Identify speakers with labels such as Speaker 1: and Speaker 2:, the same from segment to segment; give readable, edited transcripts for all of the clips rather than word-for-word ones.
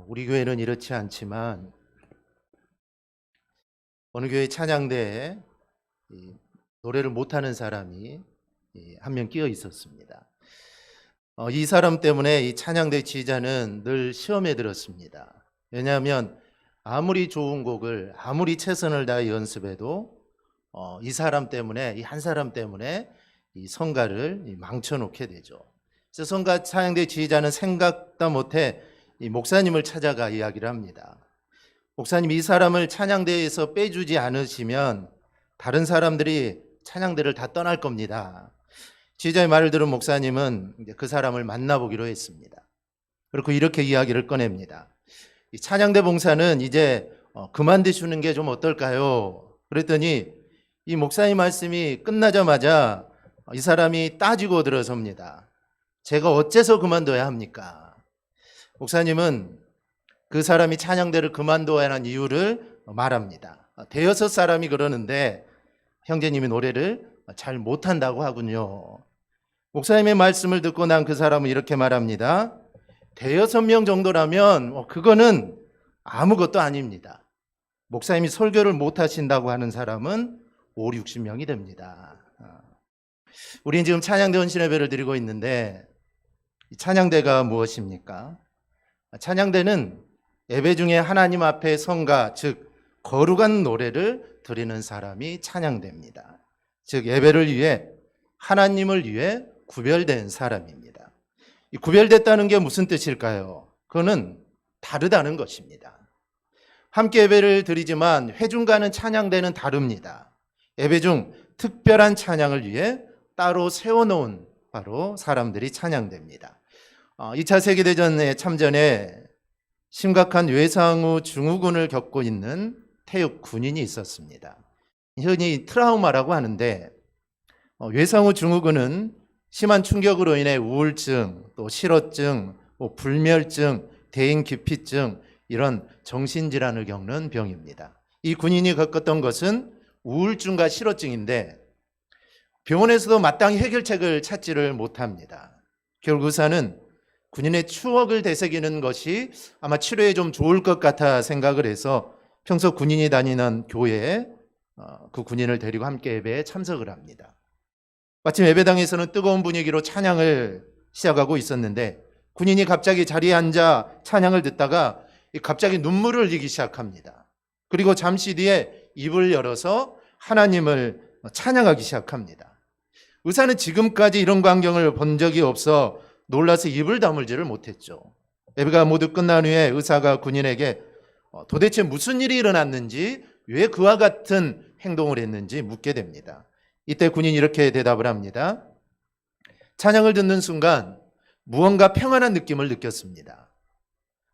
Speaker 1: 우리 교회는 이렇지 않지만 어느 교회 찬양대에 노래를 못하는 사람이 한 명 끼어 있었습니다. 이 사람 때문에 이 찬양대 지휘자는 늘 시험에 들었습니다. 왜냐하면 아무리 좋은 곡을 아무리 최선을 다해 연습해도 이 사람 때문에, 이 한 사람 때문에 이 성가를 망쳐놓게 되죠. 그래서 성가 찬양대 지휘자는 생각도 못해 이 목사님을 찾아가 이야기를 합니다. 목사님, 이 사람을 찬양대에서 빼주지 않으시면 다른 사람들이 찬양대를 다 떠날 겁니다. 지휘자의 말을 들은 목사님은 이제 그 사람을 만나보기로 했습니다. 그리고 이렇게 이야기를 꺼냅니다. 이 찬양대 봉사는 이제 그만두시는 게 좀 어떨까요? 그랬더니 이 목사님 말씀이 끝나자마자 이 사람이 따지고 들어섭니다. 제가 어째서 그만둬야 합니까? 목사님은 그 사람이 찬양대를 그만둬야 하는 이유를 말합니다. 대여섯 사람이 그러는데 형제님이 노래를 잘 못한다고 하군요. 목사님의 말씀을 듣고 난 그 사람은 이렇게 말합니다. 대여섯 명 정도라면 그거는 아무것도 아닙니다. 목사님이 설교를 못하신다고 하는 사람은 5, 60명이 됩니다. 우리는 지금 찬양대 헌신 예배를 드리고 있는데 이 찬양대가 무엇입니까? 찬양대는 예배 중에 하나님 앞에 성가, 즉 거룩한 노래를 드리는 사람이 찬양대입니다. 즉 예배를 위해, 하나님을 위해 구별된 사람입니다. 이 구별됐다는 게 무슨 뜻일까요? 그거는 다르다는 것입니다. 함께 예배를 드리지만 회중과는 찬양대는 다릅니다. 예배 중 특별한 찬양을 위해 따로 세워놓은 바로 사람들이 찬양대입니다. 2차 세계대전에 참전에 심각한 외상후 증후군을 겪고 있는 태육 군인이 있었습니다. 흔히 트라우마라고 하는데 외상후 증후군은 심한 충격으로 인해 우울증, 또 실어증, 불멸증, 대인기피증 이런 정신질환을 겪는 병입니다. 이 군인이 겪었던 것은 우울증과 실어증인데 병원에서도 마땅히 해결책을 찾지를 못합니다. 결국 의사는 군인의 추억을 되새기는 것이 아마 치료에 좀 좋을 것 같아 생각을 해서 평소 군인이 다니는 교회에 그 군인을 데리고 함께 예배에 참석을 합니다. 마침 예배당에서는 뜨거운 분위기로 찬양을 시작하고 있었는데 군인이 갑자기 자리에 앉아 찬양을 듣다가 갑자기 눈물을 흘리기 시작합니다. 그리고 잠시 뒤에 입을 열어서 하나님을 찬양하기 시작합니다. 의사는 지금까지 이런 광경을 본 적이 없어 놀라서 입을 다물지를 못했죠. 예배가 모두 끝난 후에 의사가 군인에게 도대체 무슨 일이 일어났는지, 왜 그와 같은 행동을 했는지 묻게 됩니다. 이때 군인이 이렇게 대답을 합니다. 찬양을 듣는 순간 무언가 평안한 느낌을 느꼈습니다.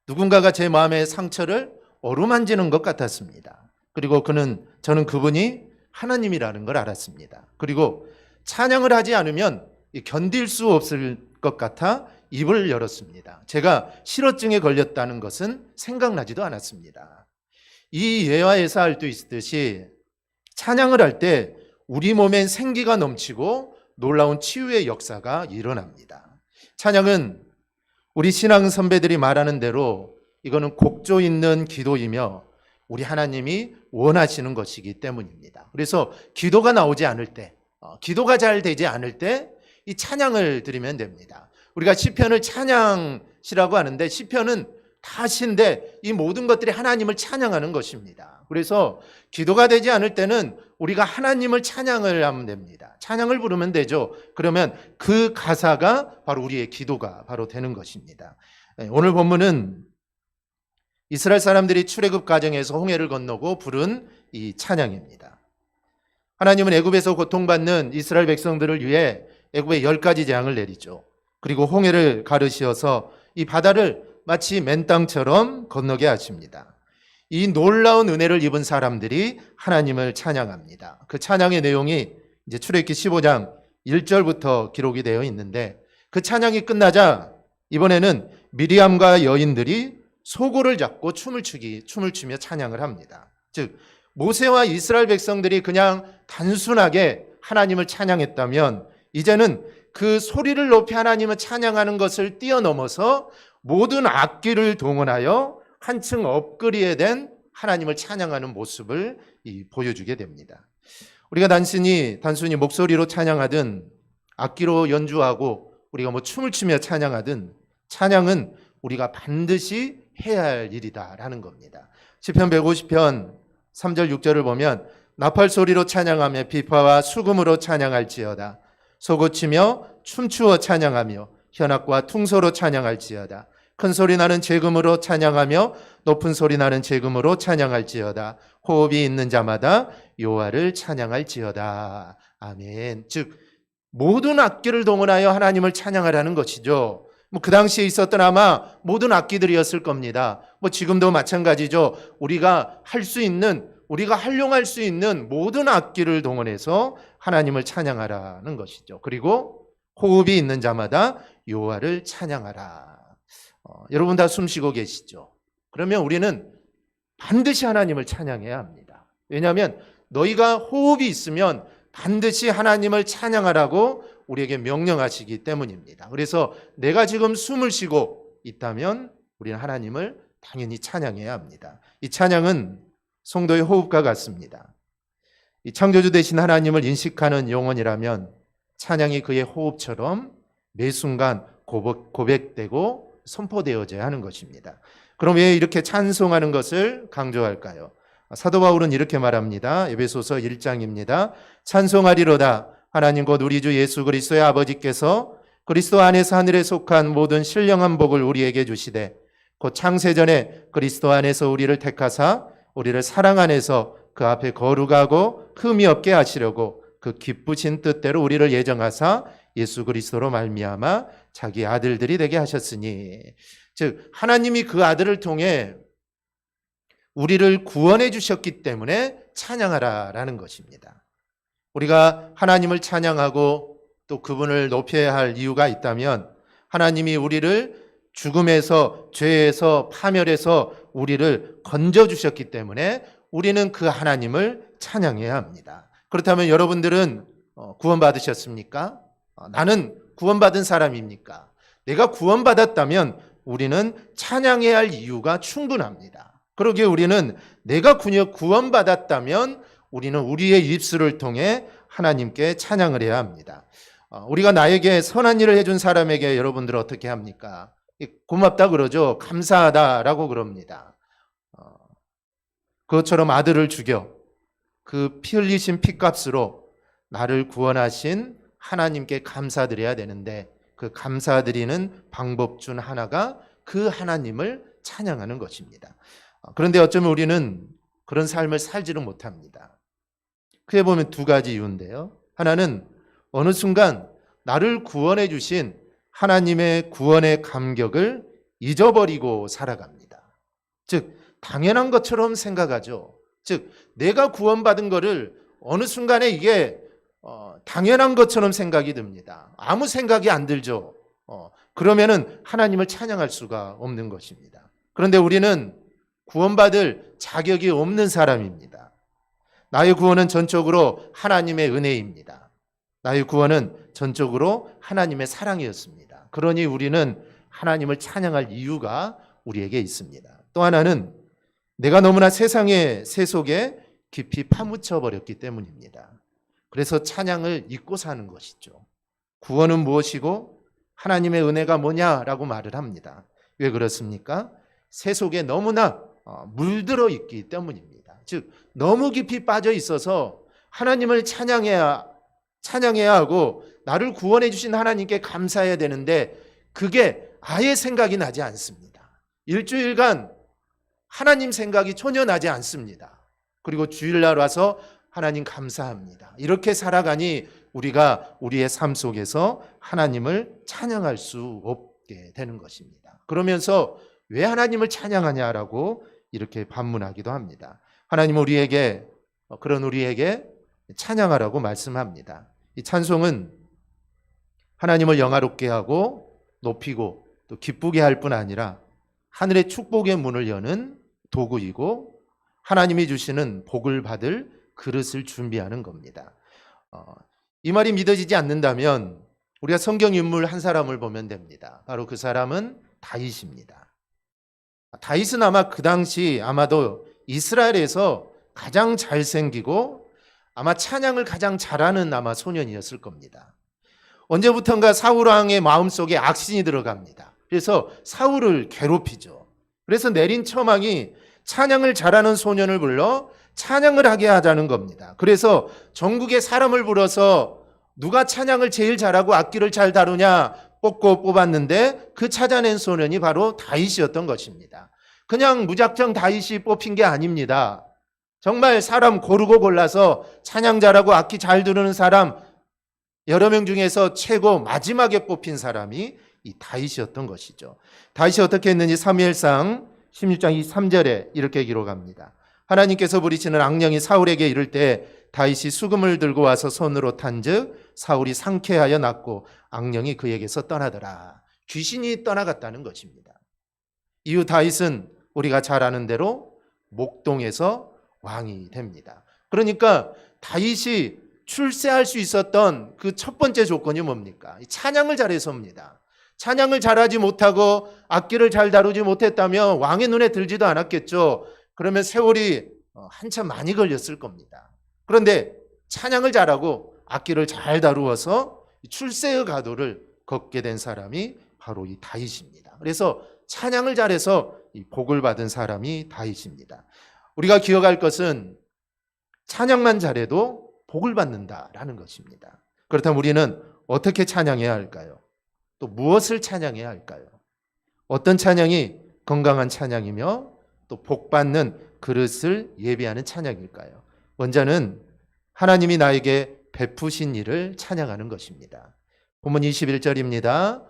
Speaker 1: 누군가가 제 마음의 상처를 어루만지는 것 같았습니다. 그리고 저는 그분이 하나님이라는 걸 알았습니다. 그리고 찬양을 하지 않으면 견딜 수 없을 것 같아 입을 열었습니다. 제가 실어증에 걸렸다는 것은 생각나지도 않았습니다. 이 예화에서 알 수 있듯이 찬양을 할 때 우리 몸엔 생기가 넘치고 놀라운 치유의 역사가 일어납니다. 찬양은 우리 신앙 선배들이 말하는 대로 이거는 곡조 있는 기도이며 우리 하나님이 원하시는 것이기 때문입니다. 그래서 기도가 나오지 않을 때, 기도가 잘 되지 않을 때 이 찬양을 드리면 됩니다. 우리가 시편을 찬양시라고 하는데 시편은 다 시인데 이 모든 것들이 하나님을 찬양하는 것입니다. 그래서 기도가 되지 않을 때는 우리가 하나님을 찬양을 하면 됩니다. 찬양을 부르면 되죠. 그러면 그 가사가 바로 우리의 기도가 바로 되는 것입니다. 오늘 본문은 이스라엘 사람들이 출애굽 과정에서 홍해를 건너고 부른 이 찬양입니다. 하나님은 애굽에서 고통받는 이스라엘 백성들을 위해 애굽에 10가지 재앙을 내리죠. 그리고 홍해를 가르시어서 이 바다를 마치 맨 땅처럼 건너게 하십니다. 이 놀라운 은혜를 입은 사람들이 하나님을 찬양합니다. 그 찬양의 내용이 이제 출애굽기 15장 1절부터 기록이 되어 있는데 그 찬양이 끝나자 이번에는 미리암과 여인들이 소고를 잡고 춤을 추며 찬양을 합니다. 즉 모세와 이스라엘 백성들이 그냥 단순하게 하나님을 찬양했다면 이제는 그 소리를 높이 하나님을 찬양하는 것을 뛰어넘어서 모든 악기를 동원하여 한층 업그레이드 된 하나님을 찬양하는 모습을 보여주게 됩니다. 우리가 단순히 목소리로 찬양하든 악기로 연주하고 우리가 춤을 추며 찬양하든 찬양은 우리가 반드시 해야 할 일이다라는 겁니다. 시편 150편 3절 6절을 보면 나팔 소리로 찬양하며 비파와 수금으로 찬양할지어다. 소고치며 춤추어 찬양하며 현악과 퉁소로 찬양할지어다. 큰 소리 나는 재금으로 찬양하며 높은 소리 나는 재금으로 찬양할지어다. 호흡이 있는 자마다 여호와를 찬양할지어다. 아멘. 즉 모든 악기를 동원하여 하나님을 찬양하라는 것이죠. 그 당시에 있었던 아마 모든 악기들이었을 겁니다. 지금도 마찬가지죠. 우리가 할 수 있는, 우리가 활용할 수 있는 모든 악기를 동원해서 하나님을 찬양하라는 것이죠. 그리고 호흡이 있는 자마다 여호와를 찬양하라. 여러분 다 숨쉬고 계시죠? 그러면 우리는 반드시 하나님을 찬양해야 합니다. 왜냐하면 너희가 호흡이 있으면 반드시 하나님을 찬양하라고 우리에게 명령하시기 때문입니다. 그래서 내가 지금 숨을 쉬고 있다면 우리는 하나님을 당연히 찬양해야 합니다. 이 찬양은 성도의 호흡과 같습니다. 이 창조주 되신 하나님을 인식하는 영혼이라면 찬양이 그의 호흡처럼 매 순간 고백되고 선포되어져야 하는 것입니다. 그럼 왜 이렇게 찬송하는 것을 강조할까요? 사도 바울은 이렇게 말합니다. 에베소서 1장입니다. 찬송하리로다 하나님 곧 우리 주 예수 그리스도의 아버지께서 그리스도 안에서 하늘에 속한 모든 신령한 복을 우리에게 주시되 곧 창세전에 그리스도 안에서 우리를 택하사 우리를 사랑 안에서 그 앞에 거룩하고 흠이 없게 하시려고 그 기쁘신 뜻대로 우리를 예정하사 예수 그리스도로 말미암아 자기 아들들이 되게 하셨으니, 즉 하나님이 그 아들을 통해 우리를 구원해 주셨기 때문에 찬양하라라는 것입니다. 우리가 하나님을 찬양하고 또 그분을 높여야 할 이유가 있다면 하나님이 우리를 죽음에서, 죄에서, 파멸에서 우리를 건져주셨기 때문에 우리는 그 하나님을 찬양해야 합니다. 그렇다면 여러분들은 구원받으셨습니까? 나는 구원받은 사람입니까? 내가 구원받았다면 우리는 찬양해야 할 이유가 충분합니다. 그러기에 우리는 내가 구원받았다면 우리는 우리의 입술을 통해 하나님께 찬양을 해야 합니다. 우리가 나에게 선한 일을 해준 사람에게 여러분들은 어떻게 합니까? 고맙다 그러죠. 감사하다라고 그럽니다. 그것처럼 아들을 죽여 그 피 흘리신 피값으로 나를 구원하신 하나님께 감사드려야 되는데 그 감사드리는 방법 중 하나가 그 하나님을 찬양하는 것입니다. 그런데 어쩌면 우리는 그런 삶을 살지를 못합니다. 크게 보면 두 가지 이유인데요. 하나는 어느 순간 나를 구원해 주신 하나님의 구원의 감격을 잊어버리고 살아갑니다. 즉 당연한 것처럼 생각하죠. 즉 내가 구원받은 것을 어느 순간에 이게 당연한 것처럼 생각이 듭니다. 아무 생각이 안 들죠. 그러면은 하나님을 찬양할 수가 없는 것입니다. 그런데 우리는 구원받을 자격이 없는 사람입니다. 나의 구원은 전적으로 하나님의 은혜입니다. 나의 구원은 전적으로 하나님의 사랑이었습니다. 그러니 우리는 하나님을 찬양할 이유가 우리에게 있습니다. 또 하나는 내가 너무나 세상의 세 속에 깊이 파묻혀 버렸기 때문입니다. 그래서 찬양을 잊고 사는 것이죠. 구원은 무엇이고 하나님의 은혜가 뭐냐라고 말을 합니다. 왜 그렇습니까? 세 속에 너무나 물들어 있기 때문입니다. 즉 너무 깊이 빠져 있어서 하나님을 찬양해야 하고 나를 구원해 주신 하나님께 감사해야 되는데 그게 아예 생각이 나지 않습니다. 일주일간 하나님 생각이 전혀 나지 않습니다. 그리고 주일날 와서 하나님 감사합니다. 이렇게 살아가니 우리가 우리의 삶 속에서 하나님을 찬양할 수 없게 되는 것입니다. 그러면서 왜 하나님을 찬양하냐라고 이렇게 반문하기도 합니다. 하나님은 그런 우리에게 찬양하라고 말씀합니다. 이 찬송은 하나님을 영화롭게 하고 높이고 또 기쁘게 할 뿐 아니라 하늘의 축복의 문을 여는 도구이고 하나님이 주시는 복을 받을 그릇을 준비하는 겁니다. 이 말이 믿어지지 않는다면 우리가 성경 인물 한 사람을 보면 됩니다. 바로 그 사람은 다윗입니다. 다윗은 아마 그 당시 아마도 이스라엘에서 가장 잘생기고 아마 찬양을 가장 잘하는 아마 소년이었을 겁니다. 언제부턴가 사울 왕의 마음속에 악신이 들어갑니다. 그래서 사울을 괴롭히죠. 그래서 내린 처망이 찬양을 잘하는 소년을 불러 찬양을 하게 하자는 겁니다. 그래서 전국에 사람을 불러서 누가 찬양을 제일 잘하고 악기를 잘 다루냐 뽑았는데 그 찾아낸 소년이 바로 다윗이었던 것입니다. 그냥 무작정 다윗이 뽑힌 게 아닙니다. 정말 사람 고르고 골라서 찬양 잘하고 악기 잘 다루는 사람 여러 명 중에서 최고 마지막에 뽑힌 사람이 이 다윗이었던 것이죠. 다윗이 어떻게 했는지 사무엘상 16장 23절에 이렇게 기록합니다. 하나님께서 부리시는 악령이 사울에게 이를 때 다윗이 수금을 들고 와서 손으로 탄즉 사울이 상쾌하여 낫고 악령이 그에게서 떠나더라. 귀신이 떠나갔다는 것입니다. 이후 다윗은 우리가 잘 아는 대로 목동에서 왕이 됩니다. 그러니까 다윗이 출세할 수 있었던 그 첫 번째 조건이 뭡니까? 찬양을 잘해서입니다. 찬양을 잘하지 못하고 악기를 잘 다루지 못했다면 왕의 눈에 들지도 않았겠죠. 그러면 세월이 한참 많이 걸렸을 겁니다. 그런데 찬양을 잘하고 악기를 잘 다루어서 출세의 가도를 걷게 된 사람이 바로 이 다윗입니다. 그래서 찬양을 잘해서 이 복을 받은 사람이 다윗입니다. 우리가 기억할 것은 찬양만 잘해도 복을 받는다라는 것입니다. 그렇다면 우리는 어떻게 찬양해야 할까요? 또 무엇을 찬양해야 할까요? 어떤 찬양이 건강한 찬양이며 또 복받는 그릇을 예비하는 찬양일까요? 먼저는 하나님이 나에게 베푸신 일을 찬양하는 것입니다. 본문 21절입니다.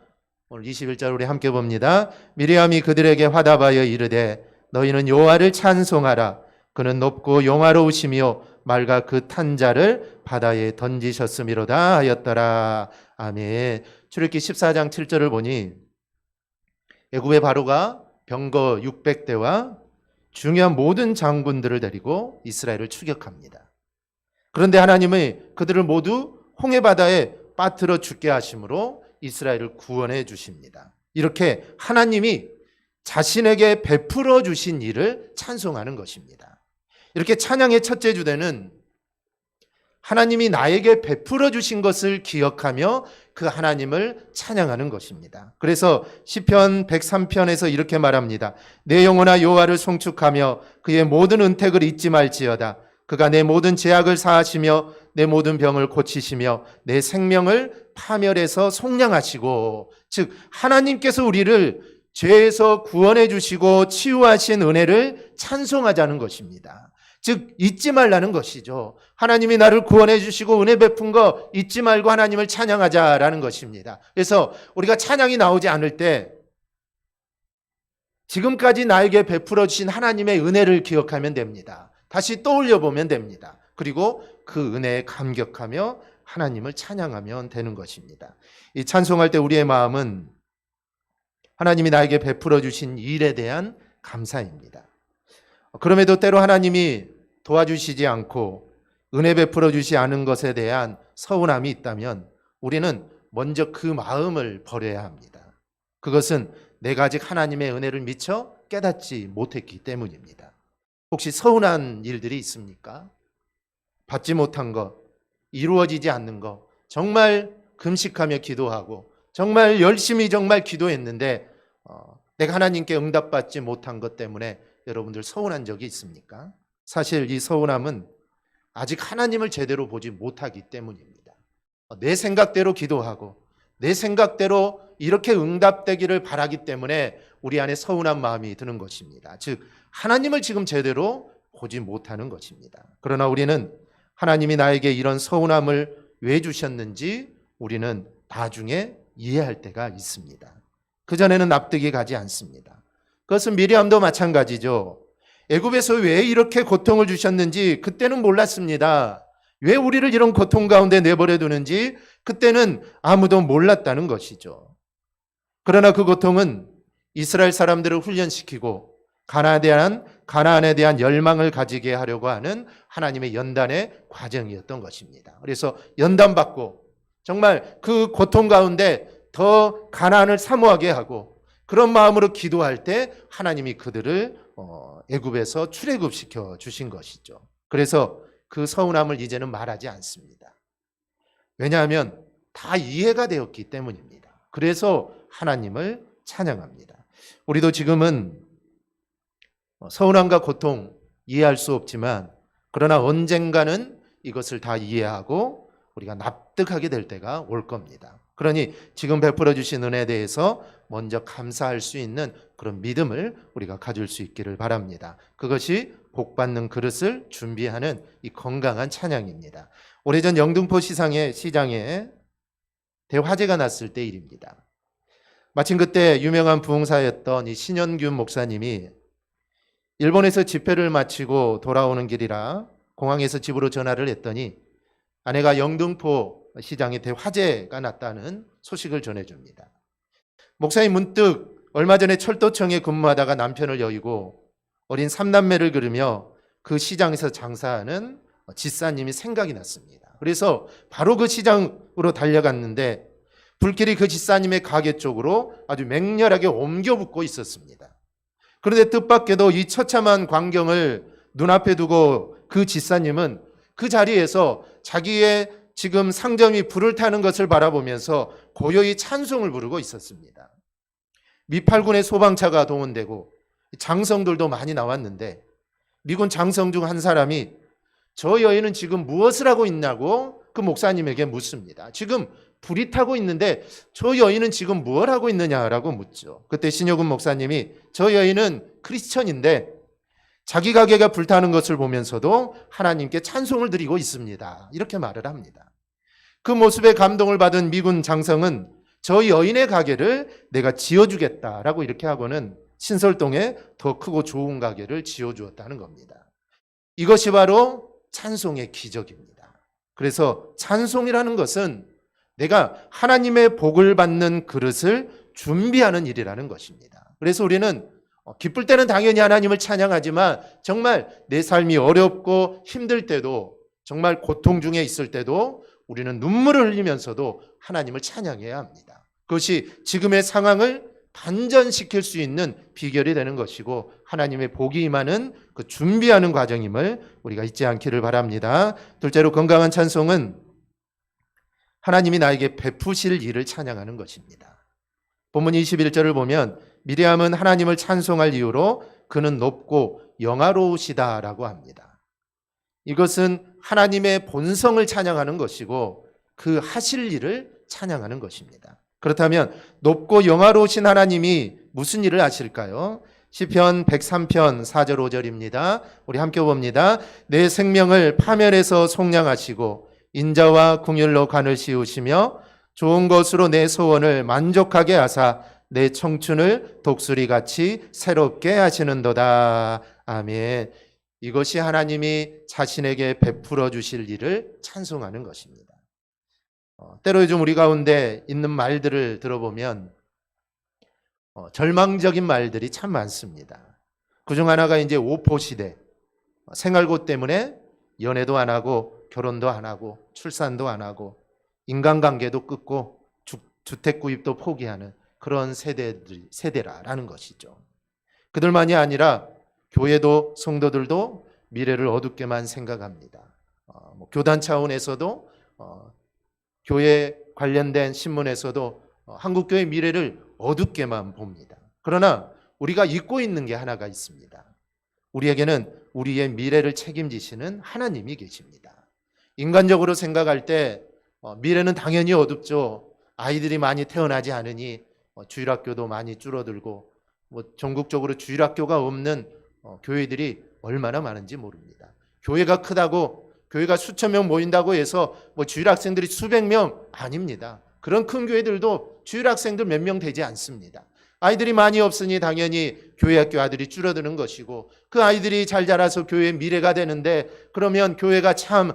Speaker 1: 오늘 21절 우리 함께 봅니다. 미리암이 그들에게 화답하여 이르되 너희는 여호와를 찬송하라. 그는 높고 영화로우시며 말과 그 탄자를 바다에 던지셨음이로다 하였더라. 아멘. 출애굽기 14장 7절을 보니 애굽의 바로가 병거 600대와 중요한 모든 장군들을 데리고 이스라엘을 추격합니다. 그런데 하나님이 그들을 모두 홍해 바다에 빠뜨려 죽게 하심으로 이스라엘을 구원해 주십니다. 이렇게 하나님이 자신에게 베풀어 주신 일을 찬송하는 것입니다. 이렇게 찬양의 첫째 주제는 하나님이 나에게 베풀어 주신 것을 기억하며 그 하나님을 찬양하는 것입니다. 그래서 시편 103편에서 이렇게 말합니다. 내 영혼아 여호와를 송축하며 그의 모든 은택을 잊지 말지어다. 그가 내 모든 죄악을 사하시며 내 모든 병을 고치시며 내 생명을 파멸해서 속량하시고, 즉 하나님께서 우리를 죄에서 구원해 주시고 치유하신 은혜를 찬송하자는 것입니다. 즉 잊지 말라는 것이죠. 하나님이 나를 구원해 주시고 은혜 베푼 거 잊지 말고 하나님을 찬양하자라는 것입니다. 그래서 우리가 찬양이 나오지 않을 때 지금까지 나에게 베풀어 주신 하나님의 은혜를 기억하면 됩니다. 다시 떠올려 보면 됩니다. 그리고 그 은혜에 감격하며 하나님을 찬양하면 되는 것입니다. 이 찬송할 때 우리의 마음은 하나님이 나에게 베풀어 주신 일에 대한 감사입니다. 그럼에도 때로 하나님이 도와주시지 않고 은혜 베풀어 주지 않은 것에 대한 서운함이 있다면 우리는 먼저 그 마음을 버려야 합니다. 그것은 내가 아직 하나님의 은혜를 미처 깨닫지 못했기 때문입니다. 혹시 서운한 일들이 있습니까? 받지 못한 것, 이루어지지 않는 것, 정말 금식하며 기도하고 정말 열심히 정말 기도했는데 내가 하나님께 응답받지 못한 것 때문에 여러분들 서운한 적이 있습니까? 사실 이 서운함은 아직 하나님을 제대로 보지 못하기 때문입니다. 내 생각대로 기도하고 내 생각대로 이렇게 응답되기를 바라기 때문에 우리 안에 서운한 마음이 드는 것입니다. 즉 하나님을 지금 제대로 보지 못하는 것입니다. 그러나 우리는 하나님이 나에게 이런 서운함을 왜 주셨는지 우리는 나중에 이해할 때가 있습니다. 그전에는 납득이 가지 않습니다. 그것은 미리암도 마찬가지죠. 애굽에서 왜 이렇게 고통을 주셨는지 그때는 몰랐습니다. 왜 우리를 이런 고통 가운데 내버려 두는지 그때는 아무도 몰랐다는 것이죠. 그러나 그 고통은 이스라엘 사람들을 훈련시키고 가나안에 대한 열망을 가지게 하려고 하는 하나님의 연단의 과정이었던 것입니다. 그래서 연단받고 정말 그 고통 가운데 더 가나안을 사모하게 하고 그런 마음으로 기도할 때 하나님이 그들을 애굽에서 출애굽시켜 주신 것이죠. 그래서 그 서운함을 이제는 말하지 않습니다. 왜냐하면 다 이해가 되었기 때문입니다. 그래서 하나님을 찬양합니다. 우리도 지금은 서운함과 고통 이해할 수 없지만, 그러나 언젠가는 이것을 다 이해하고 우리가 납득하게 될 때가 올 겁니다. 그러니 지금 베풀어 주신 은혜에 대해서 먼저 감사할 수 있는 그런 믿음을 우리가 가질 수 있기를 바랍니다. 그것이 복받는 그릇을 준비하는 이 건강한 찬양입니다. 오래전 영등포 시장에 대화재가 났을 때 일입니다. 마침 그때 유명한 부흥사였던 이 신현균 목사님이 일본에서 집회를 마치고 돌아오는 길이라 공항에서 집으로 전화를 했더니 아내가 영등포 시장에 대화재가 났다는 소식을 전해줍니다. 목사님 문득 얼마 전에 철도청에 근무하다가 남편을 여의고 어린 3남매를 기르며 그 시장에서 장사하는 집사님이 생각이 났습니다. 그래서 바로 그 시장으로 달려갔는데 불길이 그 집사님의 가게 쪽으로 아주 맹렬하게 옮겨 붙고 있었습니다. 그런데 뜻밖에도 이 처참한 광경을 눈앞에 두고 그 집사님은 그 자리에서 자기의 지금 상점이 불을 타는 것을 바라보면서 고요히 찬송을 부르고 있었습니다. 미8군의 소방차가 동원되고 장성들도 많이 나왔는데 미군 장성 중 한 사람이 저 여인은 지금 무엇을 하고 있냐고 그 목사님에게 묻습니다. 지금 불이 타고 있는데 저 여인은 지금 무엇을 하고 있느냐라고 묻죠. 그때 신효근 목사님이 저 여인은 크리스천인데 자기 가게가 불타는 것을 보면서도 하나님께 찬송을 드리고 있습니다. 이렇게 말을 합니다. 그 모습에 감동을 받은 미군 장성은 저 여인의 가게를 내가 지어주겠다라고 이렇게 하고는 신설동에 더 크고 좋은 가게를 지어주었다는 겁니다. 이것이 바로 찬송의 기적입니다. 그래서 찬송이라는 것은 내가 하나님의 복을 받는 그릇을 준비하는 일이라는 것입니다. 그래서 우리는 기쁠 때는 당연히 하나님을 찬양하지만 정말 내 삶이 어렵고 힘들 때도, 정말 고통 중에 있을 때도 우리는 눈물을 흘리면서도 하나님을 찬양해야 합니다. 그것이 지금의 상황을 반전시킬 수 있는 비결이 되는 것이고 하나님의 복이 임하는 그 준비하는 과정임을 우리가 잊지 않기를 바랍니다. 둘째로 건강한 찬송은 하나님이 나에게 베푸실 일을 찬양하는 것입니다. 본문 21절을 보면 미리암은 하나님을 찬송할 이유로 그는 높고 영화로우시다라고 합니다. 이것은 하나님의 본성을 찬양하는 것이고 그 하실 일을 찬양하는 것입니다. 그렇다면 높고 영화로우신 하나님이 무슨 일을 하실까요? 시편 103편 4절 5절입니다. 우리 함께 봅니다. 내 생명을 파멸해서 속량하시고 인자와 긍휼로 간을 씌우시며 좋은 것으로 내 소원을 만족하게 하사 내 청춘을 독수리같이 새롭게 하시는도다. 아멘. 이것이 하나님이 자신에게 베풀어 주실 일을 찬송하는 것입니다. 때로 요즘 우리 가운데 있는 말들을 들어보면 절망적인 말들이 참 많습니다. 그중 하나가 이제 오포시대, 생활고 때문에 연애도 안 하고 결혼도 안 하고 출산도 안 하고 인간관계도 끊고 주택 구입도 포기하는 그런 세대라라는 것이죠. 그들만이 아니라 교회도 성도들도 미래를 어둡게만 생각합니다. 교단 차원에서도 교회 관련된 신문에서도 한국교회 미래를 어둡게만 봅니다. 그러나 우리가 잊고 있는 게 하나가 있습니다. 우리에게는 우리의 미래를 책임지시는 하나님이 계십니다. 인간적으로 생각할 때 미래는 당연히 어둡죠. 아이들이 많이 태어나지 않으니 주일학교도 많이 줄어들고 전국적으로 주일학교가 없는 교회들이 얼마나 많은지 모릅니다. 교회가 크다고, 교회가 수천 명 모인다고 해서 주일학생들이 수백 명 아닙니다. 그런 큰 교회들도 주일학생들 몇 명 되지 않습니다. 아이들이 많이 없으니 당연히 교회학교 아들이 줄어드는 것이고 그 아이들이 잘 자라서 교회의 미래가 되는데 그러면 교회가 참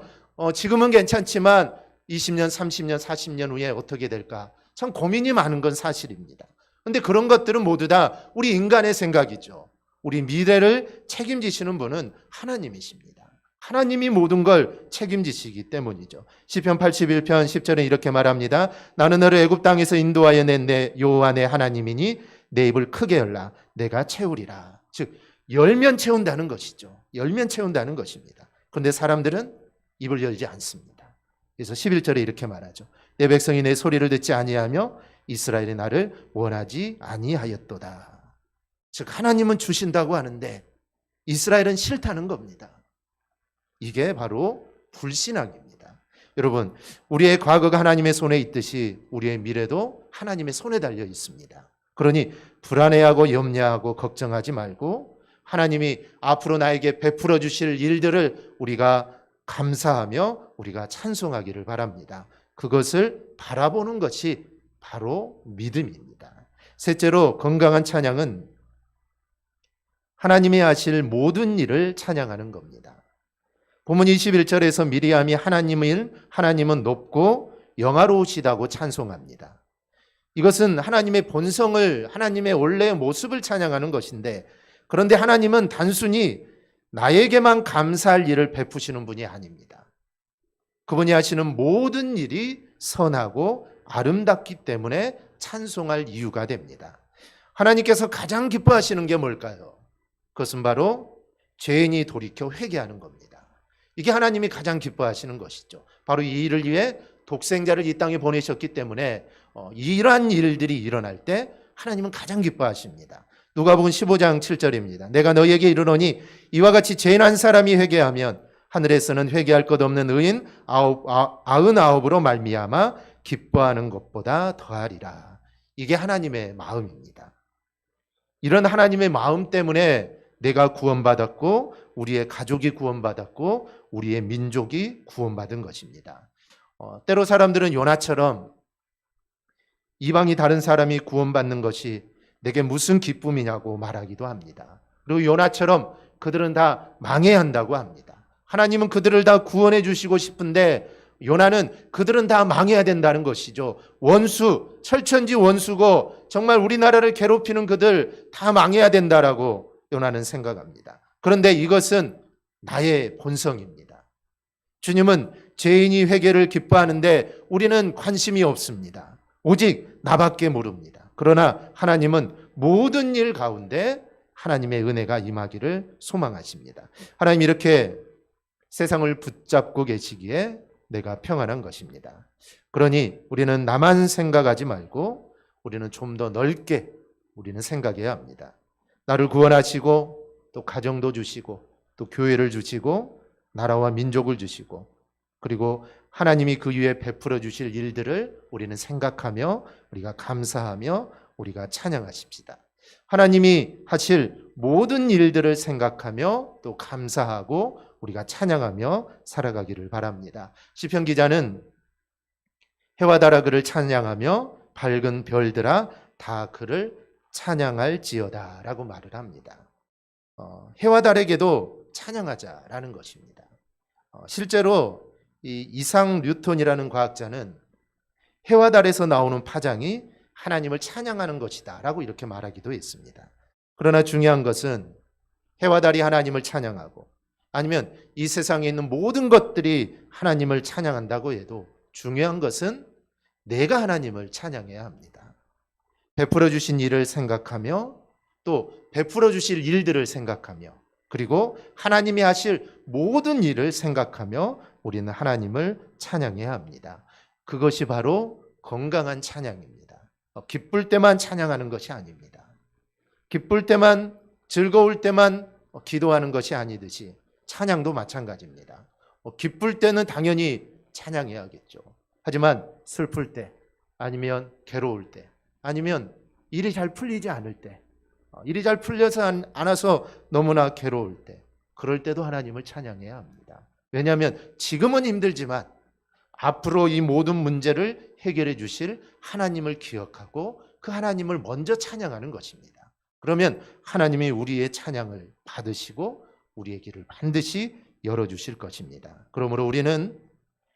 Speaker 1: 지금은 괜찮지만 20년, 30년, 40년 후에 어떻게 될까? 참 고민이 많은 건 사실입니다. 그런데 그런 것들은 모두 다 우리 인간의 생각이죠. 우리 미래를 책임지시는 분은 하나님이십니다. 하나님이 모든 걸 책임지시기 때문이죠. 시편 81편 10절에 이렇게 말합니다. 나는 너를 애굽 땅에서 인도하여 낸 내 여호와 내 하나님이니 내 입을 크게 열라 내가 채우리라. 즉 열면 채운다는 것이죠. 열면 채운다는 것입니다. 그런데 사람들은 입을 열지 않습니다. 그래서 11절에 이렇게 말하죠. 내 백성이 내 소리를 듣지 아니하며 이스라엘이 나를 원하지 아니하였도다. 즉 하나님은 주신다고 하는데 이스라엘은 싫다는 겁니다. 이게 바로 불신앙입니다. 여러분, 우리의 과거가 하나님의 손에 있듯이 우리의 미래도 하나님의 손에 달려 있습니다. 그러니 불안해하고 염려하고 걱정하지 말고 하나님이 앞으로 나에게 베풀어 주실 일들을 우리가 감사하며 우리가 찬송하기를 바랍니다. 그것을 바라보는 것이 바로 믿음입니다. 셋째로 건강한 찬양은 하나님이 하실 모든 일을 찬양하는 겁니다. 본문 21절에서 미리암이 하나님은 높고 영화로우시다고 찬송합니다. 이것은 하나님의 본성을, 하나님의 원래의 모습을 찬양하는 것인데, 그런데 하나님은 단순히 나에게만 감사할 일을 베푸시는 분이 아닙니다. 그분이 하시는 모든 일이 선하고 아름답기 때문에 찬송할 이유가 됩니다. 하나님께서 가장 기뻐하시는 게 뭘까요? 그것은 바로 죄인이 돌이켜 회개하는 겁니다. 이게 하나님이 가장 기뻐하시는 것이죠. 바로 이 일을 위해 독생자를 이 땅에 보내셨기 때문에 이러한 일들이 일어날 때 하나님은 가장 기뻐하십니다. 누가복음 15장 7절입니다. 내가 너희에게 이르노니 이와 같이 죄인 한 사람이 회개하면 하늘에서는 회개할 것 없는 의인 99으로 말미암아 기뻐하는 것보다 더하리라. 이게 하나님의 마음입니다. 이런 하나님의 마음 때문에 내가 구원받았고 우리의 가족이 구원받았고 우리의 민족이 구원받은 것입니다. 때로 사람들은 요나처럼 이방이 다른 사람이 구원받는 것이 내게 무슨 기쁨이냐고 말하기도 합니다. 그리고 요나처럼 그들은 다 망해야 한다고 합니다. 하나님은 그들을 다 구원해 주시고 싶은데 요나는 그들은 다 망해야 된다는 것이죠. 원수, 철천지 원수고 정말 우리나라를 괴롭히는 그들 다 망해야 된다라고 요나는 생각합니다. 그런데 이것은 나의 본성입니다. 주님은 죄인이 회개를 기뻐하는데 우리는 관심이 없습니다. 오직 나밖에 모릅니다. 그러나 하나님은 모든 일 가운데 하나님의 은혜가 임하기를 소망하십니다. 하나님 이렇게 세상을 붙잡고 계시기에 내가 평안한 것입니다. 그러니 우리는 나만 생각하지 말고 우리는 좀 더 넓게 우리는 생각해야 합니다. 나를 구원하시고 또 가정도 주시고 또 교회를 주시고 나라와 민족을 주시고 그리고 하나님이 그 위에 베풀어 주실 일들을 우리는 생각하며 우리가 감사하며 우리가 찬양하십시다. 하나님이 하실 모든 일들을 생각하며 또 감사하고 우리가 찬양하며 살아가기를 바랍니다. 시편 기자는 해와 달아 그를 찬양하며 밝은 별들아 다 그를 찬양할지어다 라고 말을 합니다. 해와 달에게도 찬양하자라는 것입니다. 실제로 이 이상 뉴턴이라는 과학자는 해와 달에서 나오는 파장이 하나님을 찬양하는 것이다 라고 이렇게 말하기도 했습니다. 그러나 중요한 것은 해와 달이 하나님을 찬양하고 아니면 이 세상에 있는 모든 것들이 하나님을 찬양한다고 해도 중요한 것은 내가 하나님을 찬양해야 합니다. 베풀어 주신 일을 생각하며 또 베풀어 주실 일들을 생각하며 그리고 하나님이 하실 모든 일을 생각하며 우리는 하나님을 찬양해야 합니다. 그것이 바로 건강한 찬양입니다. 기쁠 때만 찬양하는 것이 아닙니다. 기쁠 때만 즐거울 때만 기도하는 것이 아니듯이 찬양도 마찬가지입니다. 기쁠 때는 당연히 찬양해야겠죠. 하지만 슬플 때 아니면 괴로울 때 아니면 일이 잘 풀리지 않을 때 일이 잘 풀려서 않아서 너무나 괴로울 때 그럴 때도 하나님을 찬양해야 합니다. 왜냐하면 지금은 힘들지만 앞으로 이 모든 문제를 해결해 주실 하나님을 기억하고 그 하나님을 먼저 찬양하는 것입니다. 그러면 하나님이 우리의 찬양을 받으시고 우리의 길을 반드시 열어주실 것입니다. 그러므로 우리는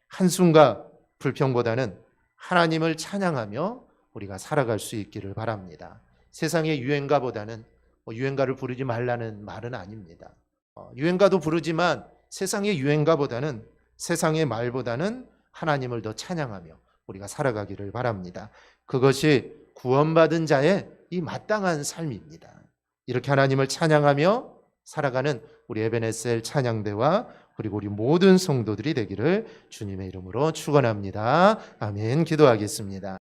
Speaker 1: 한숨과 불평보다는 하나님을 찬양하며 우리가 살아갈 수 있기를 바랍니다. 세상의 유행가보다는 유행가를 부르지 말라는 말은 아닙니다. 유행가도 부르지만 세상의 유행가보다는 세상의 말보다는 하나님을 더 찬양하며 우리가 살아가기를 바랍니다. 그것이 구원받은 자의 이 마땅한 삶입니다. 이렇게 하나님을 찬양하며 살아가는 우리 에베네셀 찬양대와 그리고 우리 모든 성도들이 되기를 주님의 이름으로 축원합니다. 아멘. 기도하겠습니다.